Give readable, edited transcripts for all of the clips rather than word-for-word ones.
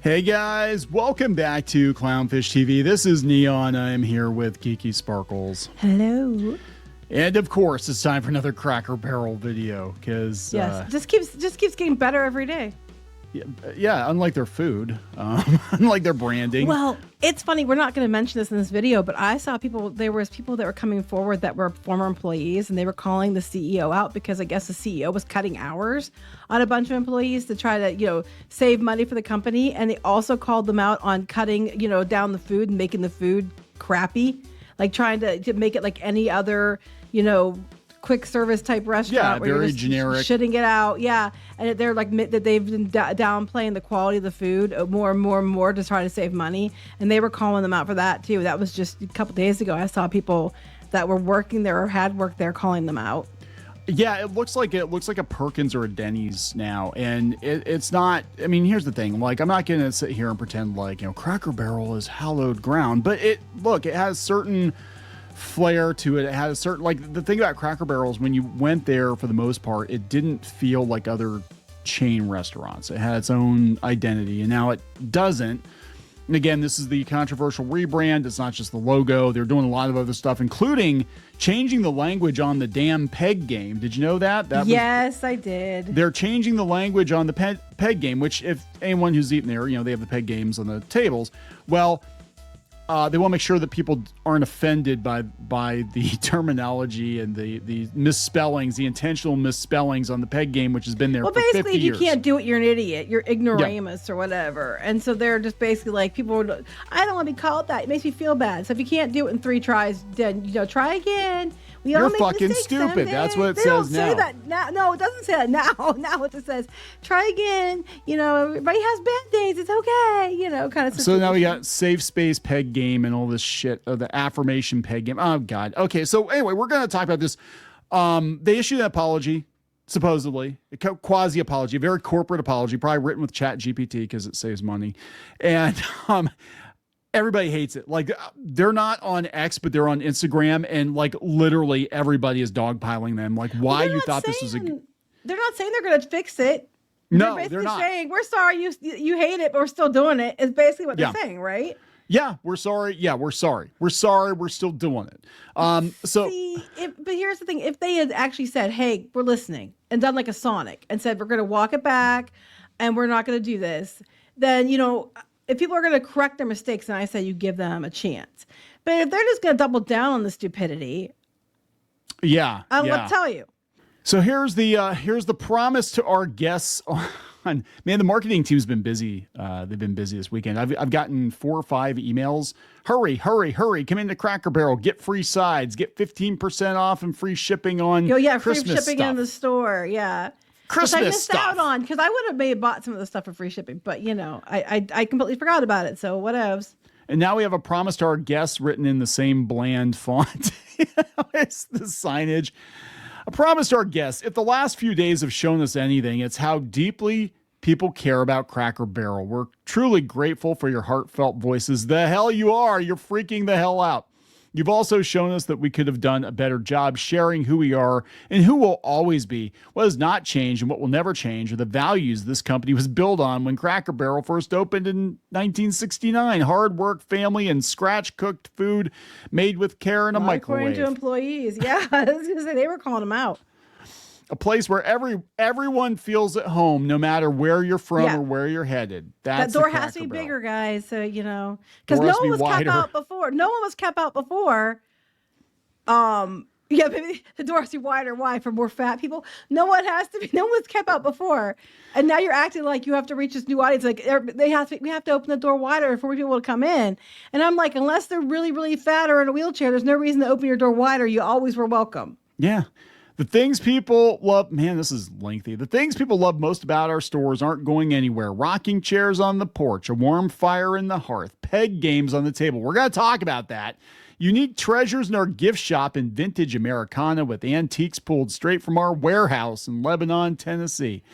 Hey guys, welcome back to Clownfish TV. This is Kneon. I'm here with Geeky Sparkles. Hello. And of course, it's time for another Cracker Barrel video because yes, just keeps getting better every day. Yeah, unlike their food, unlike their branding. Well, it's funny. We're not going to mention this in this video, but I saw people. There was people that were coming forward that were former employees, and they were calling the CEO out because I guess the CEO was cutting hours on a bunch of employees to try to, save money for the company. And they also called them out on cutting, down the food and making the food crappy, like trying to make it like any other, quick service type restaurant where very you're just generic, shitting it out. Yeah. And they're like that they've been downplaying the quality of the food more and more and more to try to save money. And they were calling them out for that too. That was just a couple days ago. I saw people that were working there or had worked there calling them out. Yeah, it looks like a Perkins or a Denny's now, and it's not. I mean, here's the thing: like, I'm not gonna sit here and pretend like Cracker Barrel is hallowed ground, but it has certain flair to it. It has a certain, like, the thing about Cracker Barrel is when you went there, for the most part, it didn't feel like other chain restaurants. It had its own identity, and now it doesn't. And again, this is the controversial rebrand. It's not just the logo. They're doing a lot of other stuff, including changing the language on the damn peg game. Did you know that? Yes, I did. They're changing the language on the peg game, which, if anyone who's eaten there, they have the peg games on the tables. Well, they want to make sure that people aren't offended by the terminology and the misspellings, the intentional misspellings on the peg game, which has been there for 50 years. Well, basically, if you can't do it, you're an idiot. You're ignoramus or whatever. And so they're just basically like, I don't want to be called that. It makes me feel bad. So if you can't do it in 3 tries, then, try again. You're fucking stupid. That's what it says now. They don't say that now. No, it doesn't say that now. Now it says, try again. Everybody has bad days. It's okay. Kind of. So now we got safe space peg game and all this shit. The affirmation peg game. Oh, God. Okay, so anyway, we're going to talk about this. They issued an apology, supposedly. A quasi-apology, a very corporate apology, probably written with ChatGPT because it saves money. And everybody hates it. Like, they're not on X, but they're on Instagram, and like literally everybody is dogpiling them. Like, why you thought this was a... They're not saying they're going to fix it. No, they're not saying, we're sorry you hate it, but we're still doing it, is basically what they're saying, right? Yeah, we're sorry. Yeah, we're sorry. We're sorry. We're still doing it. But here's the thing. If they had actually said, hey, we're listening, and done like a Sonic and said, we're going to walk it back and we're not going to do this, then, if people are going to correct their mistakes, then I say you give them a chance. But if they're just going to double down on the stupidity, I'll tell you. So here's the promise to our guests on, man, the marketing team's been busy. They've been busy this weekend. I've gotten 4 or 5 emails. Hurry, hurry, hurry. Come into Cracker Barrel. Get free sides. Get 15% off and free shipping on Christmas free shipping stuff. In the store. Yeah. Christmas I missed stuff. out on, because I would have maybe bought some of the stuff for free shipping, but I completely forgot about it. So whatevs. And now we have a promise to our guests written in the same bland font. It's the signage. A promise to our guests. If the last few days have shown us anything, it's how deeply people care about Cracker Barrel. We're truly grateful for your heartfelt voices. The hell you are. You're freaking the hell out. You've also shown us that we could have done a better job sharing who we are and who we'll always be. What has not changed and what will never change are the values this company was built on when Cracker Barrel first opened in 1969. Hard work, family, and scratch-cooked food made with care in a microwave. According to employees. Yeah, I was going to say, they were calling them out. A place where everyone feels at home, no matter where you're from or where you're headed. That door has to be bigger, guys. So, because no one was kept out before. No one was kept out before. Maybe the door has to be wider. Why? For more fat people? No one was kept out before. And now you're acting like you have to reach this new audience. Like we have to open the door wider for people to come in. And I'm like, unless they're really, really fat or in a wheelchair, there's no reason to open your door wider. You always were welcome. Yeah. The things people love, man, this is lengthy. The things people love most about our stores aren't going anywhere. Rocking chairs on the porch, a warm fire in the hearth, peg games on the table. We're going to talk about that. Unique treasures in our gift shop and vintage Americana with antiques pulled straight from our warehouse in Lebanon, Tennessee.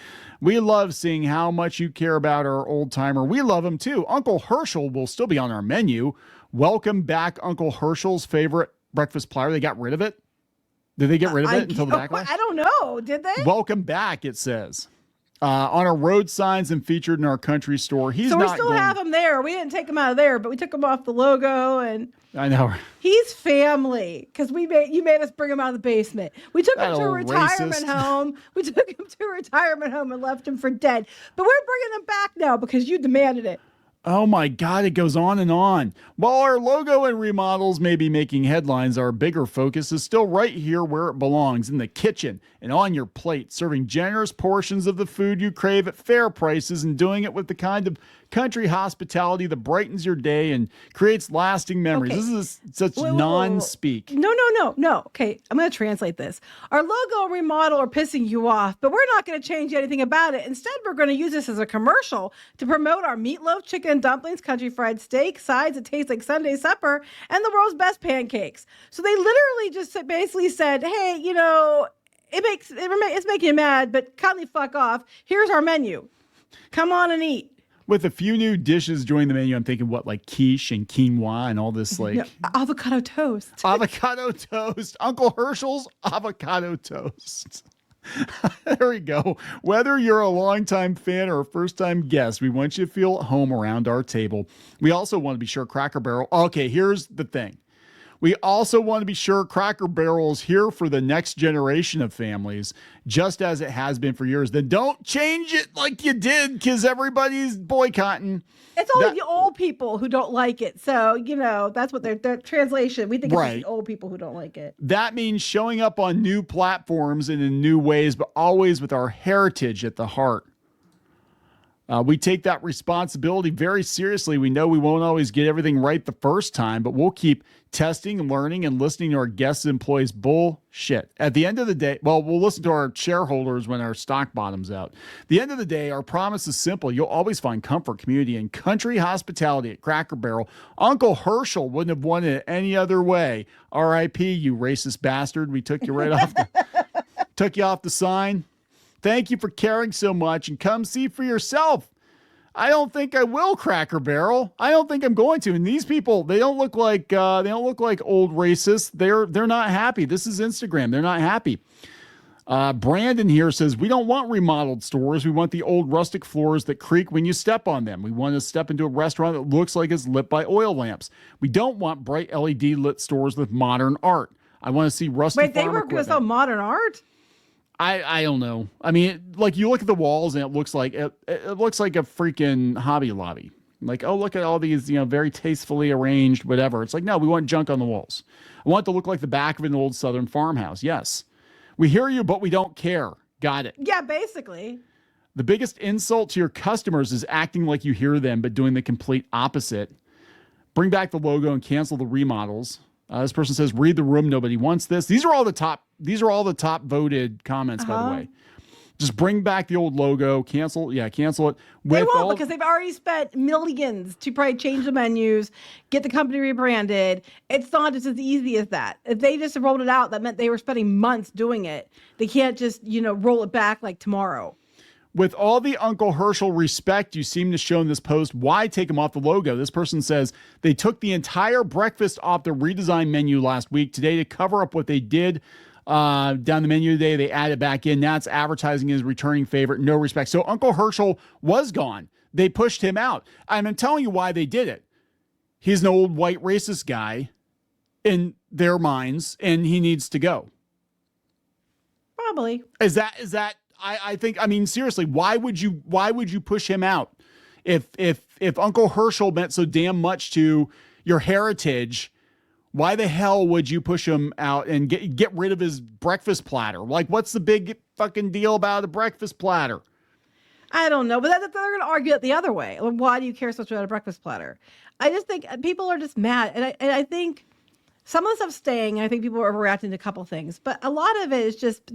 We love seeing how much you care about our old timer. We love him too. Uncle Herschel will still be on our menu. Welcome back, Uncle Herschel's favorite breakfast platter. They got rid of it. Did they get rid of it until the backlash? I don't know. Did they? Welcome back, it says. On our road signs and featured in our country store. He's so we not still going, have him there. We didn't take him out of there, but we took him off the logo, and I know. he's family because you made us bring him out of the basement. We took him to a retirement home. We took him to a retirement home and left him for dead. But we're bringing him back now because you demanded it. Oh my God, it goes on and on. While our logo and remodels may be making headlines, our bigger focus is still right here where it belongs, in the kitchen and on your plate, serving generous portions of the food you crave at fair prices and doing it with the kind of country hospitality that brightens your day and creates lasting memories. Okay. This is such non-speak. No. Okay, I'm going to translate this. Our logo and remodel are pissing you off, but we're not going to change anything about it. Instead, we're going to use this as a commercial to promote our meatloaf, chicken and dumplings, country fried steak, sides that taste like Sunday supper, and the world's best pancakes. So they literally just basically said, hey, it's making you mad, but kindly fuck off. Here's our menu. Come on and eat. With a few new dishes joining the menu, I'm thinking like quiche and quinoa and all this avocado toast. Avocado toast. Uncle Herschel's avocado toast. There we go. Whether you're a longtime fan or a first-time guest, we want you to feel at home around our table. We also want to be sure Cracker Barrel. Okay, here's the thing. We also want to be sure Cracker Barrel is here for the next generation of families, just as it has been for years. Then don't change it like you did, because everybody's boycotting. It's only the old people who don't like it. So, that's what their translation. We think it's just the old people who don't like it. That means showing up on new platforms and in new ways, but always with our heritage at the heart. We take that responsibility very seriously. We know we won't always get everything right the first time, but we'll keep testing, learning, and listening to our guests and employees. Bullshit. At the end of the day, we'll listen to our shareholders when our stock bottoms out. At the end of the day, our promise is simple. You'll always find comfort, community, and country hospitality at Cracker Barrel. Uncle Herschel wouldn't have won it any other way. R.I.P., you racist bastard. We took you right off the sign. Thank you for caring so much, and come see for yourself. I don't think I will, Cracker Barrel. I don't think I'm going to. And these people, they don't look like old racists. They're not happy. This is Instagram. They're not happy. Brandon here says, we don't want remodeled stores. We want the old rustic floors that creak when you step on them. We want to step into a restaurant that looks like it's lit by oil lamps. We don't want bright LED lit stores with modern art. I want to see rusty farm equipment. Wait, they were going to sell modern art? I don't know. I mean, like you look at the walls and it looks like a freaking Hobby Lobby. Like, oh, look at all these, very tastefully arranged, whatever. It's like, no, we want junk on the walls. I want it to look like the back of an old Southern farmhouse. Yes. We hear you, but we don't care. Got it. Yeah, basically. The biggest insult to your customers is acting like you hear them, but doing the complete opposite. Bring back the logo and cancel the remodels. This person says, read the room. Nobody wants this. These are all the top voted comments, by the way. Just bring back the old logo, cancel it. They won't, because they've already spent millions to probably change the menus, get the company rebranded. It's not just as easy as that. If they just rolled it out, that meant they were spending months doing it. They can't just, roll it back like tomorrow. With all the Uncle Herschel respect you seem to show in this post, why take him off the logo? This person says they took the entire breakfast off the redesigned menu last week. Today, to cover up what they did down the menu today, they added back in. Now it's advertising his returning favorite. No respect. So Uncle Herschel was gone. They pushed him out. I'm telling you why they did it. He's an old white racist guy in their minds, and he needs to go. Probably. Is that? I think, seriously, why would you push him out? If Uncle Herschel meant so damn much to your heritage, why the hell would you push him out and get rid of his breakfast platter? Like, what's the big fucking deal about a breakfast platter? I don't know, but they're going to argue it the other way. Why do you care so much about a breakfast platter? I just think people are just mad. And I think some of the stuff's staying, and I think people are reacting to a couple things. But a lot of it is just,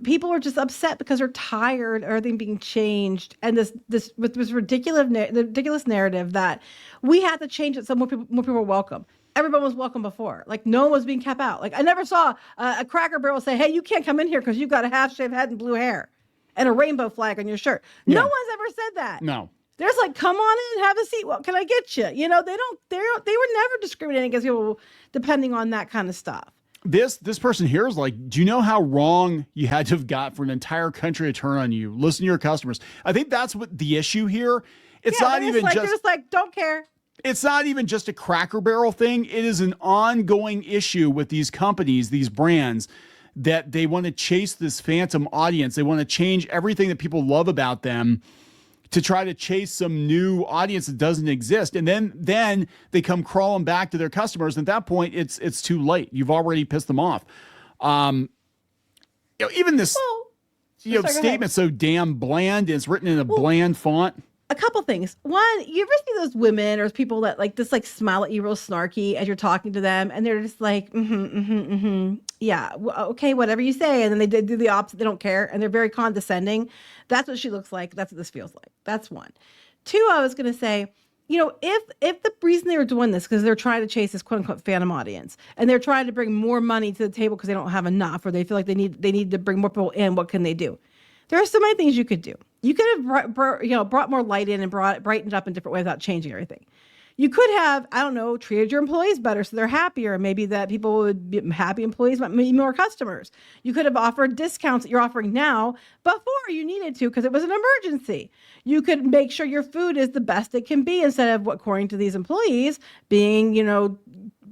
people are just upset because they're tired of everything being changed, and this ridiculous narrative that we had to change it so more people were welcome. Everyone was welcome before. Like, no one was being kept out. Like, I never saw a Cracker Barrel say, "Hey, you can't come in here because you've got a half-shaved head and blue hair and a rainbow flag on your shirt." Yeah. No one's ever said that. No. There's like, come on in and have a seat. What can I get you? They were never discriminating against people depending on that kind of stuff. This person here is like, do you know how wrong you had to have got for an entire country to turn on you? Listen to your customers. I think that's what the issue here. It's not even they're just like, don't care. It's not even just a Cracker Barrel thing. It is an ongoing issue with these companies, these brands, that they want to chase this phantom audience. They want to change everything that people love about them to try to chase some new audience that doesn't exist. And then they come crawling back to their customers. And at that point, it's too late. You've already pissed them off. Even this statement so damn bland. It's written in a bland font. A couple things. One, you ever see those women or people that like just like smile at you real snarky as you're talking to them, and they're just like, yeah, okay, whatever you say, and then they do the opposite. They don't care, and they're very condescending. That's what she looks like. That's what this feels like. That's one. Two, I was gonna say, if the reason they were doing this because they're trying to chase this quote unquote phantom audience, and they're trying to bring more money to the table because they don't have enough, or they feel like they need to bring more people in, what can they do? There are so many things you could do. You could have brought more light in and brightened up in different ways without changing everything. You could have, I don't know, treated your employees better so they're happier. Maybe that people would be happy employees, but maybe more customers. You could have offered discounts that you're offering now before you needed to because it was an emergency. You could make sure your food is the best it can be instead of, according to these employees, being,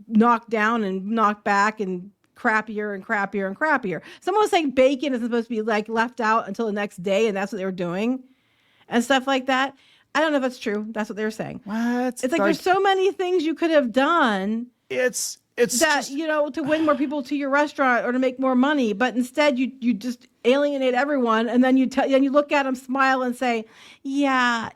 knocked down and knocked back and crappier and crappier and crappier. Someone was saying bacon isn't supposed to be like left out until the next day, and that's what they were doing and stuff like that. I don't know if that's true. That's what they were saying. What? It's like there's so many things you could have done. It's that just, to win more people to your restaurant or to make more money, but instead you just alienate everyone, and then you look at them, smile, and say, "Yeah,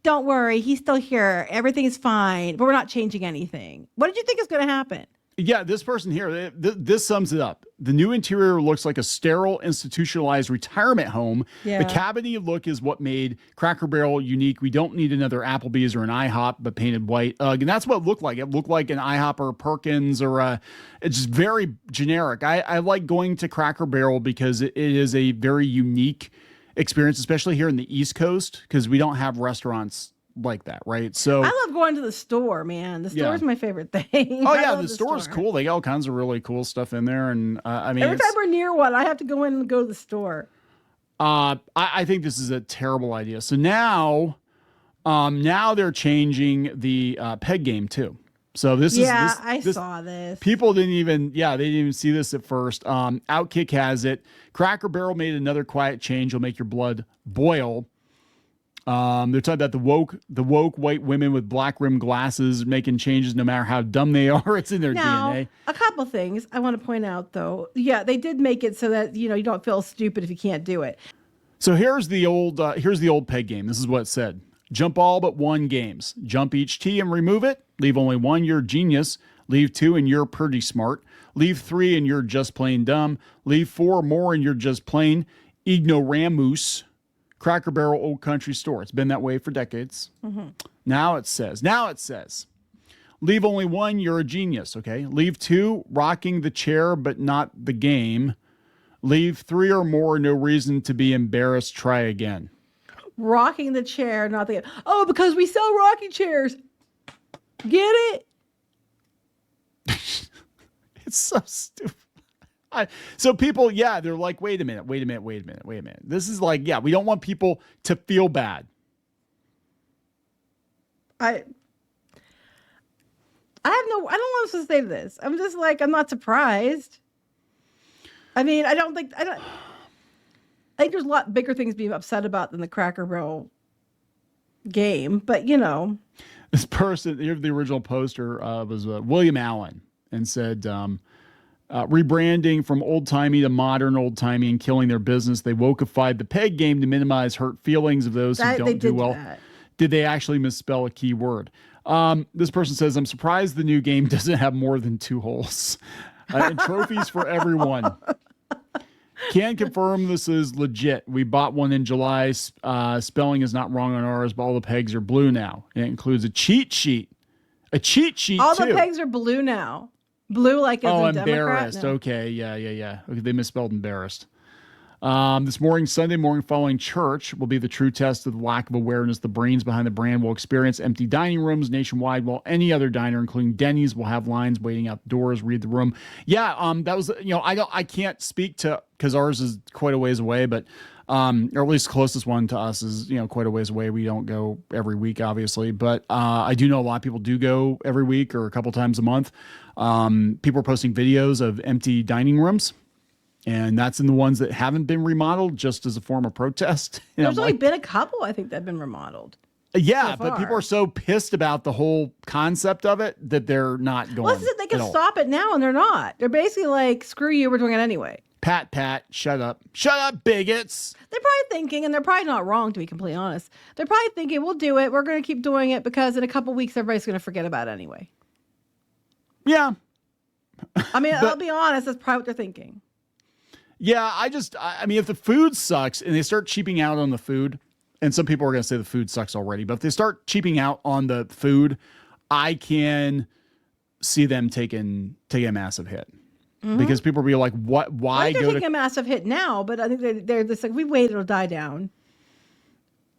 don't worry, he's still here. Everything's fine, but we're not changing anything." What did you think is going to happen? Yeah, this person here, this sums it up. The new interior looks like a sterile, institutionalized retirement home. Yeah. The cabiny look is what made Cracker Barrel unique. We don't need another Applebee's or an IHOP, but painted white. And that's what it looked like. It looked like an IHOP or a Perkins or it's just very generic. I like going to Cracker Barrel because it is a very unique experience, especially here in the East Coast, because we don't have restaurants like that, right? So I love going to the store, man. The store is my favorite thing. Oh yeah, the store's cool. They got all kinds of really cool stuff in there, and I mean, every time we're near one, I have to go in and go to the store. I think this is a terrible idea. So now they're changing the peg game too. So this is I saw this. People didn't even see this at first. Outkick has it. Cracker Barrel made another quiet change. Will make your blood boil. They're talking about the woke white women with black rimmed glasses making changes no matter how dumb they are. It's in their DNA. A couple things I want to point out though. Yeah, they did make it so that you don't feel stupid if you can't do it. So here's the old peg game. This is what it said. Jump all but one games. Jump each tee and remove it. Leave only one, you're genius. Leave two and you're pretty smart. Leave three and you're just plain dumb. Leave four more and you're just plain ignoramus. Cracker Barrel Old Country Store. It's been that way for decades. Mm-hmm. Now it says, leave only one, you're a genius, okay? Leave two, rocking the chair but not the game. Leave three or more, no reason to be embarrassed, try again. Rocking the chair, not the game. Oh, because we sell rocking chairs. Get it? It's so stupid. So people, they're like, wait a minute. This is like, we don't want people to feel bad. I don't know what to say to this. I'm just like, I'm not surprised. I mean, I think there's a lot bigger things being upset about than the Cracker Barrel game, but This person, the original poster was William Allen and said, rebranding from old-timey to modern old-timey and killing their business. They wokeified the peg game to minimize hurt feelings of those who don't do well. Did they actually misspell a key word? This person says, I'm surprised the new game doesn't have more than 2 holes. And trophies for everyone. Can confirm this is legit. We bought one in July. Spelling is not wrong on ours, but all the pegs are blue now. It includes a cheat sheet. A cheat sheet, all too. The pegs are blue now. Blue like as in embarrassed. Democrat? No. Okay, yeah. Okay, they misspelled embarrassed. This morning, Sunday morning following church, will be the true test of the lack of awareness the brains behind the brand will experience. Empty dining rooms nationwide, while any other diner, including Denny's, will have lines waiting out the doors. Read the room. Yeah, that was, I can't speak to, because ours is quite a ways away, but or at least the closest one to us is, quite a ways away. We don't go every week, obviously, but I do know a lot of people do go every week or a couple times a month. People are posting videos of empty dining rooms. And that's in the ones that haven't been remodeled, just as a form of protest. There's only been a couple, I think, that have been remodeled. Yeah, but people are so pissed about the whole concept of it that they're not going. Well, they can stop it now, and they're not. They're basically like, screw you, we're doing it anyway. Pat, shut up. Shut up, bigots. They're probably thinking, and they're probably not wrong, to be completely honest. They're probably thinking, we'll do it. We're going to keep doing it because in a couple weeks, everybody's going to forget about it anyway. Yeah. I mean, I'll be honest, that's probably what they're thinking. Yeah, I mean, if the food sucks and they start cheaping out on the food, and some people are going to say the food sucks already, but if they start cheaping out on the food, I can see them taking a massive hit. Because people will be like, "What? Why they're taking a massive hit now?" But I think they're just like, "We wait, it'll die down."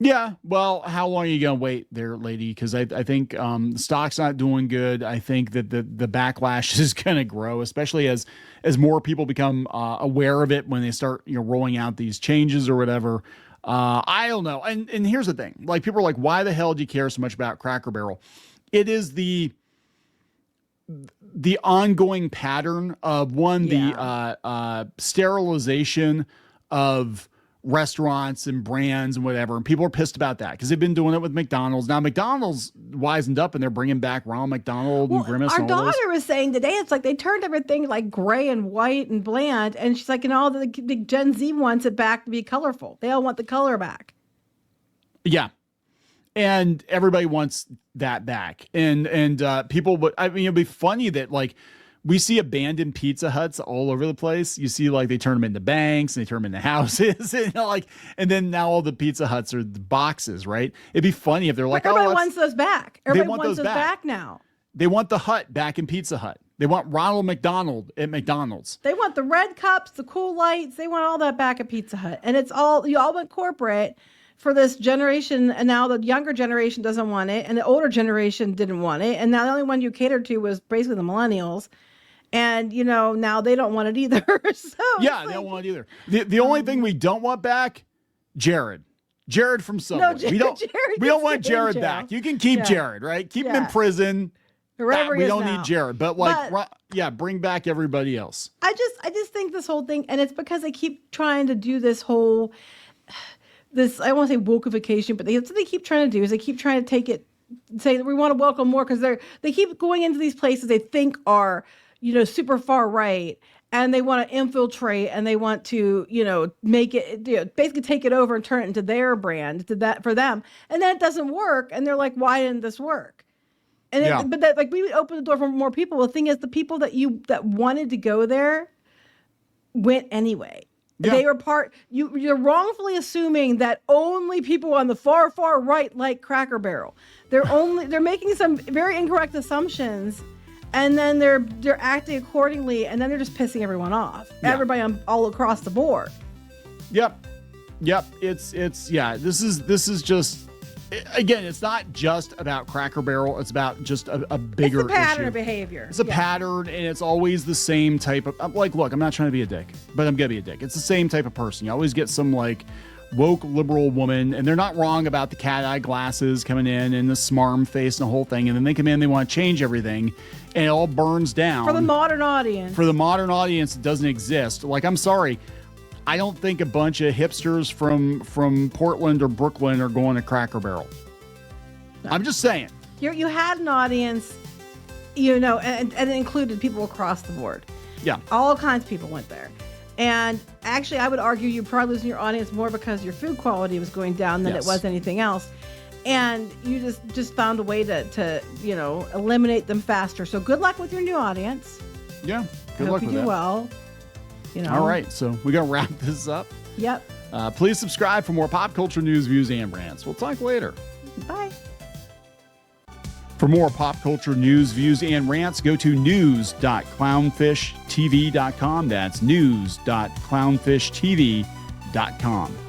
Yeah, well, how long are you gonna wait there, lady? Because I think the stock's not doing good. I think that the backlash is gonna grow, especially as more people become aware of it when they start rolling out these changes or whatever. I don't know. And here's the thing: like, people are like, "Why the hell do you care so much about Cracker Barrel?" It is the ongoing pattern of the sterilization of restaurants and brands and whatever, and people are pissed about that because they've been doing it with McDonald's. Now McDonald's wisened up and they're bringing back Ronald McDonald and Grimace. Our and all daughter those. was saying today, it's like they turned everything like gray and white and bland, and she's like, and all the Gen Z wants it back to be colorful. They all want the color back. Yeah. And everybody wants that back. And people would, I mean, it'd be funny that like we see abandoned Pizza Huts all over the place. You see, like, they turn them into banks and they turn them into houses, and then now all the Pizza Huts are the boxes, right? It'd be funny if they're like, everybody wants those back. Everybody wants those back now. They want the hut back in Pizza Hut. They want Ronald McDonald at McDonald's. They want the red cups, the cool lights. They want all that back at Pizza Hut. And you all went corporate for this generation, and now the younger generation doesn't want it, and the older generation didn't want it, and now the only one you catered to was basically the millennials. And, now they don't want it either. So yeah, they don't want it either. The only thing we don't want back, Jared from Subway. No, we don't want Jared back. You can keep Jared, right? Keep him in prison. Wherever we don't need Jared, but bring back everybody else. I just think this whole thing, and it's because they keep trying to do this whole, I won't say wokeification, but that's what they keep trying to do, is they keep trying to say that we want to welcome more, because they keep going into these places they think are, super far right, and they want to infiltrate, and they want to, make it, basically take it over and turn it into their brand, to that for them. And then it doesn't work. And they're like, why didn't this work? And but we would open the door for more people. The thing is, the people that wanted to go there went anyway. Yeah. They were you're wrongfully assuming that only people on the far, far right like Cracker Barrel. They're making some very incorrect assumptions. And then they're acting accordingly, and then they're just pissing everyone off. Yeah. Everybody all across the board. Yep. This is just, again, it's not just about Cracker Barrel. It's about just a bigger issue. It's a pattern of behavior. It's a pattern, and it's always the same type of, look, I'm not trying to be a dick, but I'm gonna be a dick. It's the same type of person. You always get some woke liberal woman, and they're not wrong about the cat eye glasses coming in and the smarm face and the whole thing, and then they come in, they want to change everything, and it all burns down. For the modern audience. For the modern audience, it doesn't exist. I'm sorry, I don't think a bunch of hipsters from Portland or Brooklyn are going to Cracker Barrel. No. I'm just saying. You had an audience, and it included people across the board. Yeah. All kinds of people went there. And actually, I would argue you're probably losing your audience more because your food quality was going down than it was anything else. And you just found a way to eliminate them faster. So good luck with your new audience. Yeah, good luck with that. I hope you do well. All right, so we're going to wrap this up. Yep. Please subscribe for more pop culture news, views, and rants. We'll talk later. Bye. For more pop culture news, views, and rants, go to news.clownfishtv.com. That's news.clownfishtv.com. opinionated.com.